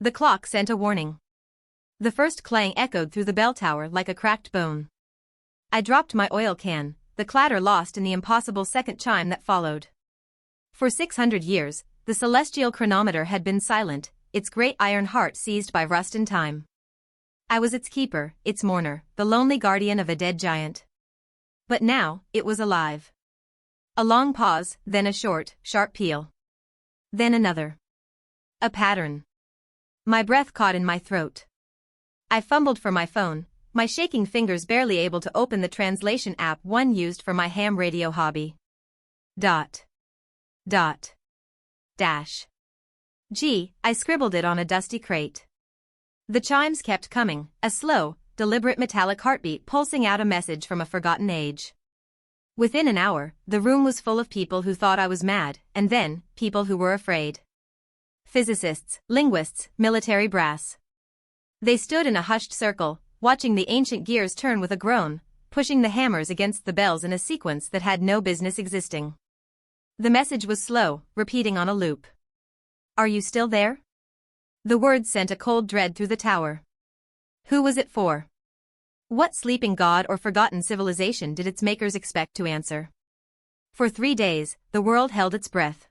The clock sent a warning. The first clang echoed through the bell tower like a cracked bone. I dropped my oil can, the clatter lost in the impossible second chime that followed. For 600 years, the celestial chronometer had been silent, its great iron heart seized by rust and time. I was its keeper, its mourner, the lonely guardian of a dead giant. But now, it was alive. A long pause, then a short, sharp peal. Then another. A pattern. My breath caught in my throat. I fumbled for my phone, my shaking fingers barely able to open the translation app one used for my ham radio hobby. Dot. Dot. Dash. Gee, I scribbled it on a dusty crate. The chimes kept coming, a slow, deliberate metallic heartbeat pulsing out a message from a forgotten age. Within an hour, the room was full of people who thought I was mad, and then, people who were afraid. Physicists, linguists, military brass. They stood in a hushed circle, watching the ancient gears turn with a groan, pushing the hammers against the bells in a sequence that had no business existing. The message was slow, repeating on a loop. Are you still there? The words sent a cold dread through the tower. Who was it for? What sleeping god or forgotten civilization did its makers expect to answer? For 3 days, the world held its breath.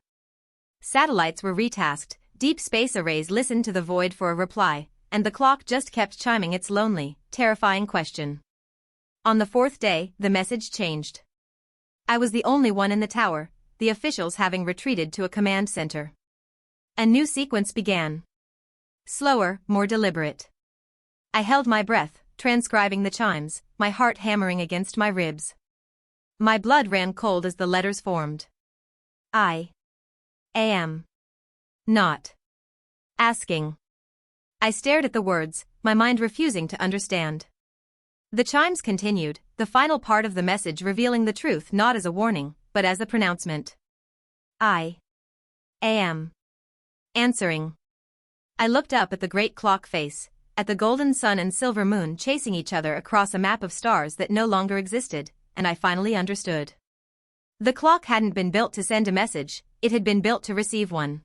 Satellites were retasked, deep space arrays listened to the void for a reply, and the clock just kept chiming its lonely, terrifying question. On the 4th day, the message changed. I was the only one in the tower, the officials having retreated to a command center. A new sequence began. Slower, more deliberate. I held my breath, transcribing the chimes, my heart hammering against my ribs. My blood ran cold as the letters formed. I am not asking. I stared at the words, my mind refusing to understand. The chimes continued, the final part of the message revealing the truth not as a warning, but as a pronouncement. I am answering. I looked up at the great clock face, at the golden sun and silver moon chasing each other across a map of stars that no longer existed, and I finally understood. The clock hadn't been built to send a message, it had been built to receive one.